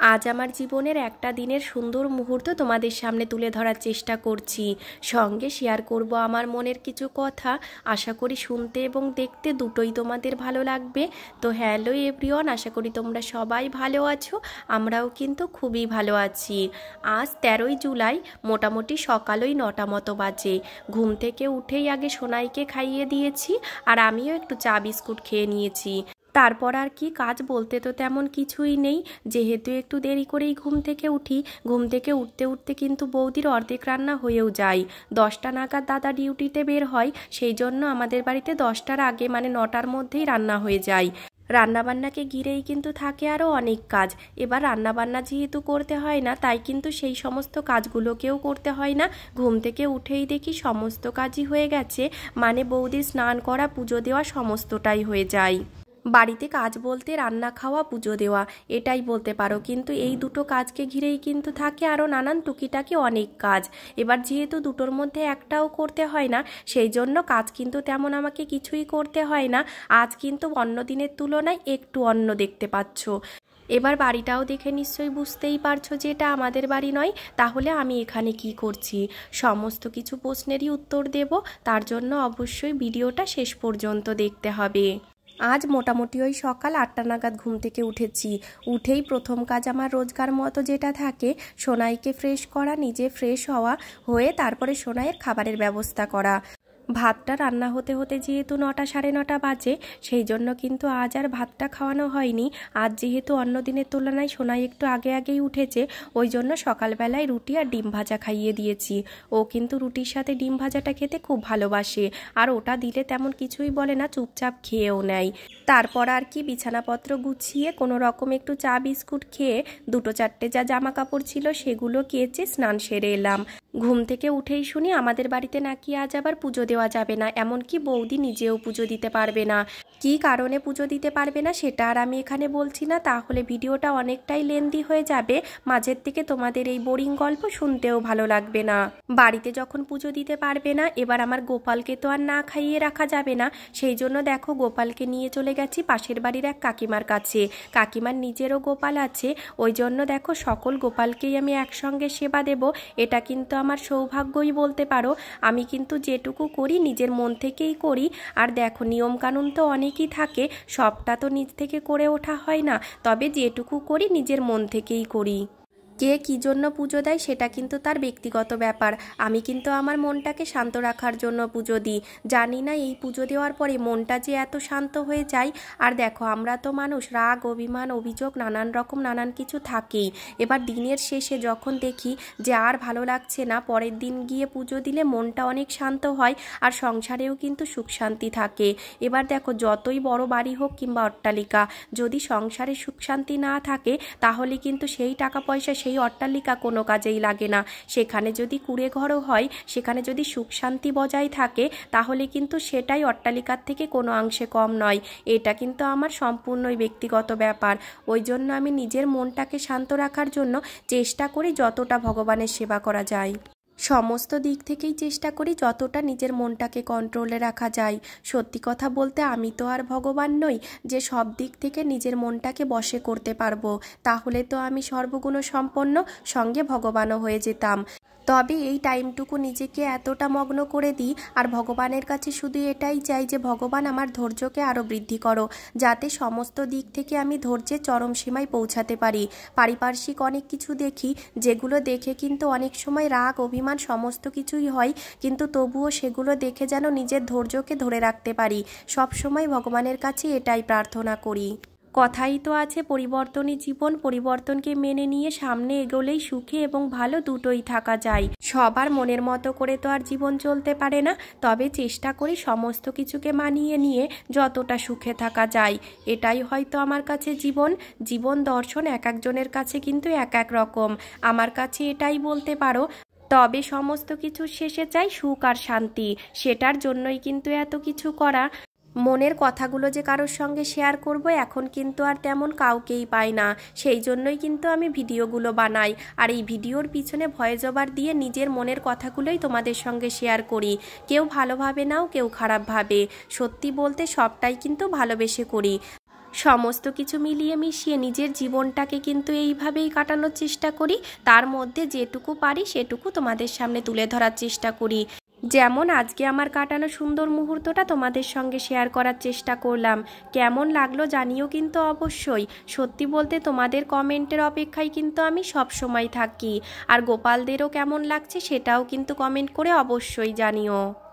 আজ আমার জীবনের একটা দিনের সুন্দর মুহূর্ত তোমাদের সামনে তুলে ধরার চেষ্টা করছি। সঙ্গে শেয়ার করব আমার মনের কিছু কথা। আশা করি শুনতে এবং দেখতে দুটোই তোমাদের ভালো লাগবে। তো হ্যালো এভরিওয়ান, আশা করি তোমরা সবাই ভালো আছো। আমরাও কিন্তু খুবই ভালো আছি। আজ 13ই জুলাই, মোটামুটি সকাল ওই 9টা মতো বাজে। ঘুম থেকে উঠেই আগে সোনাইকে খাইয়ে দিয়েছি, আর আমিও একটু চা বিস্কুট খেয়ে নিয়েছি। তারপর আর কি কাজ বলতে তো তেমন কিছুই নেই, যেহেতু একটু দেরি করেই ঘুম থেকে উঠি। ঘুম থেকে উঠতে উঠতে কিন্তু বৌদির অর্ধেক রান্না হয়েও যায়। 10টা নাগাদ দাদা ডিউটিতে বের হয়, সেই জন্য আমাদের বাড়িতে 10টার আগে মানে 9টার মধ্যেই রান্না হয়ে যায়। রান্নাবান্নাকে ঘিরেই কিন্তু থাকে আরও অনেক কাজ। এবার রান্নাবান্না যেহেতু করতে হয় না, তাই কিন্তু সেই সমস্ত কাজগুলোকেও করতে হয় না। ঘুম থেকে উঠেই দেখি সমস্ত কাজই হয়ে গেছে, মানে বৌদির স্নান করা, পুজো দেওয়া সমস্তটাই হয়ে যায়। বাড়িতে কাজ বলতে রান্না, খাওয়া, পুজো দেওয়া, এটাই বলতে পারো। কিন্তু এই দুটো কাজকে ঘিরেই কিন্তু থাকে আরও নানান টুকিটাকি অনেক কাজ। এবার যেহেতু দুটোর মধ্যে একটাও করতে হয় না, সেই জন্য কাজ কিন্তু তেমন আমাকে কিছুই করতে হয় না। আজ কিন্তু অন্য দিনের তুলনায় একটু অন্য দেখতে পাচ্ছ। এবার বাড়িটাও দেখে নিশ্চয়ই বুঝতেই পারছো যে এটা আমাদের বাড়ি নয়। তাহলে আমি এখানে কি করছি, সমস্ত কিছু প্রশ্নেরই উত্তর দেব। তার জন্য অবশ্যই ভিডিওটা শেষ পর্যন্ত দেখতে হবে। আজ মোটামুটি ওই সকাল 8টা নাগাদ ঘুম থেকে উঠেছি। উঠেই প্রথম কাজ আমার রোজকার মতো যেটা থাকে, সোনাইকে ফ্রেশ করা, নিজে ফ্রেশ হওয়া, হয়ে তারপরে সোনাইয়ের খাবারের ব্যবস্থা করা। ভাতটা রান্না হতে হতে যেহেতু 9টা সাড়ে 9টা বাজে, সেই জন্য কিন্তু আজ আর ভাতটা খাওয়ানো হয়নি। আজ যেহেতু অন্য দিনের তুলনায় সোনাই একটু আগেই উঠেছে, ওই জন্য সকালবেলায় রুটি আর ডিম ভাজা খাইয়ে দিয়েছি। ও কিন্তু রুটির সাথে ডিম ভাজাটা খেতে খুব ভালোবাসে, আর ওটা দিলে তেমন কিছুই বলে না, চুপচাপ খেয়েও নেয়। তারপর আর কি বিছানাপত্র গুছিয়ে কোনো রকম একটু চা বিস্কুট খেয়ে 2-4টে যা জামা কাপড় ছিল সেগুলো কেচে স্নান সেরে এলাম। ঘুম থেকে উঠেই শুনি আমাদের বাড়িতে নাকি আজ আবার পুজো দেওয়া যাবে না, এমনকি বৌদি নিজেও পুজো দিতে পারবে না। কী কারণে পুজো দিতে পারবে না সেটা আর আমি এখানে বলছি না, তাহলে ভিডিওটা অনেকটাই লেন্দি হয়ে যাবে। মাঝের থেকে তোমাদের এই বোরিং গল্প শুনতেও ভালো লাগবে না। বাড়িতে যখন পুজো দিতে পারবে না, এবার আমার গোপালকে তো আর না খাইয়ে রাখা যাবে না। সেই জন্য দেখো গোপালকে নিয়ে চলে গেছি পাশের বাড়ির এক কাকিমার কাছে। কাকিমার নিজেরও গোপাল আছে, ওই জন্য দেখো সকল গোপালকেই আমি একসঙ্গে সেবা দেব। এটা কিন্তু আমার সৌভাগ্যই বলতে পারো। আমি কিন্তু যেটুকু করি নিজের মন থেকেই করি। আর দেখো নিয়মকানুন তো অনেকই থাকে, সবটা তো নিজ থেকে করে ওঠা হয় না, তবে যেটুকু করি নিজের মন থেকেই করি। কে কী জন্য পুজো দেয় সেটা কিন্তু তার ব্যক্তিগত ব্যাপার। আমি কিন্তু আমার মনটাকে শান্ত রাখার জন্য পুজো দিই। জানি না এই পুজো দেওয়ার পরে মনটা যে এত শান্ত হয়ে যায়। আর দেখো আমরা তো মানুষ, রাগ, অভিমান, অভিযোগ, নানান কিছু থাকেই। এবার দিনের শেষে যখন দেখি যে আর ভালো লাগছে না, পরের দিন গিয়ে পুজো দিলে মনটা অনেক শান্ত হয়, আর সংসারেও কিন্তু সুখ শান্তি থাকে। এবার দেখো যতই বড় বাড়ি হোক কিংবা অট্টালিকা, যদি সংসারে সুখ শান্তি না থাকে, তাহলে কিন্তু সেই টাকা পয়সা, সেই অট্টালিকা কোনো কাজেই লাগে না। সেখানে যদি কুঁড়ে ঘরও হয়, সেখানে যদি সুখ শান্তি বজায় থাকে, তাহলে কিন্তু সেটাই অট্টালিকার থেকে কোনো অংশে কম নয়। এটা কিন্তু আমার সম্পূর্ণই ব্যক্তিগত ব্যাপার। ওই জন্য আমি নিজের মনটাকে শান্ত রাখার জন্য চেষ্টা করি যতটা ভগবানের সেবা করা যায়। সমস্ত দিক থেকেই চেষ্টা করি যতটা নিজের মনটাকে কন্ট্রোলে রাখা যায়। সত্যি কথা বলতে আমি তো আর ভগবান নই যে সব দিক থেকে নিজের মনটাকে বশে করতে পারবো। তাহলে তো আমি সর্বগুণ সম্পন্ন, সঙ্গে ভগবানও হয়ে যেতাম। তবে এই টাইমটুকু নিজেকে এতটা মগ্ন করে দিই, আর ভগবানের কাছে শুধু এটাই চাই যে ভগবান আমার ধৈর্যকে আরও বৃদ্ধি করো, যাতে সমস্ত দিক থেকে আমি ধৈর্যের চরম সীমায় পৌঁছাতে পারি। পারিপার্শ্বিক অনেক কিছু দেখি, যেগুলো দেখে কিন্তু অনেক সময় রাগ, অভিমান সমস্ত কিছুই হয়, কিন্তু তবুও সেগুলো দেখে যেন নিজের ধৈর্যকে ধরে রাখতে পারি। সব সময় ভগবানের কাছে এটাই প্রার্থনা করি। কথাই তো আছে, পরিবর্তনই জীবন। পরিবর্তনকে মেনে নিয়ে সামনে এগোলেই সুখে এবং ভালো দুটোই থাকা যায়। সবার মনের মতো করে তো আর জীবন চলতে পারে না, তবে চেষ্টা করি সমস্ত কিছুকে মানিয়ে নিয়ে যতটা সুখে থাকা যায়। এটাই হয়তো আমার কাছে জীবন দর্শন এক একজনের কাছে কিন্তু এক এক রকম। আমার কাছে এটাই বলতে পারো। তবে সমস্ত কিছুর শেষে চাই সুখ আর শান্তি। সেটার জন্যই কিন্তু এত কিছু করা। মনের কথাগুলো যে কারোর সঙ্গে শেয়ার করব, এখন কিন্তু আর তেমন কাউকেই পাই না। সেই জন্যই কিন্তু আমি ভিডিওগুলো বানাই, আর এই ভিডিওর পিছনে ভয়েস ওভার দিয়ে নিজের মনের কথাগুলোই তোমাদের সঙ্গে শেয়ার করি। কেউ ভালোভাবে নাও, কেউ খারাপ ভাবে। সত্যি বলতে সবটাই কিন্তু ভালোবেসে করি। সমস্ত কিছু মিলিয়ে মিশিয়ে নিজের জীবনটাকে কিন্তু এইভাবেই কাটানোর চেষ্টা করি। তার মধ্যে যেটুকু পারি সেটুকু তোমাদের সামনে তুলে ধরার চেষ্টা করি। যেমন আজকে আমার কাটানো সুন্দর মুহূর্তটা তোমাদের সঙ্গে শেয়ার করার চেষ্টা করলাম। কেমন লাগলো জানিও কিন্তু অবশ্যই। সত্যি বলতে তোমাদের কমেন্টের অপেক্ষায় কিন্তু আমি সব সময় থাকি। আর গোপালদেরও কেমন লাগছে সেটাও কিন্তু কমেন্ট করে অবশ্যই জানিও।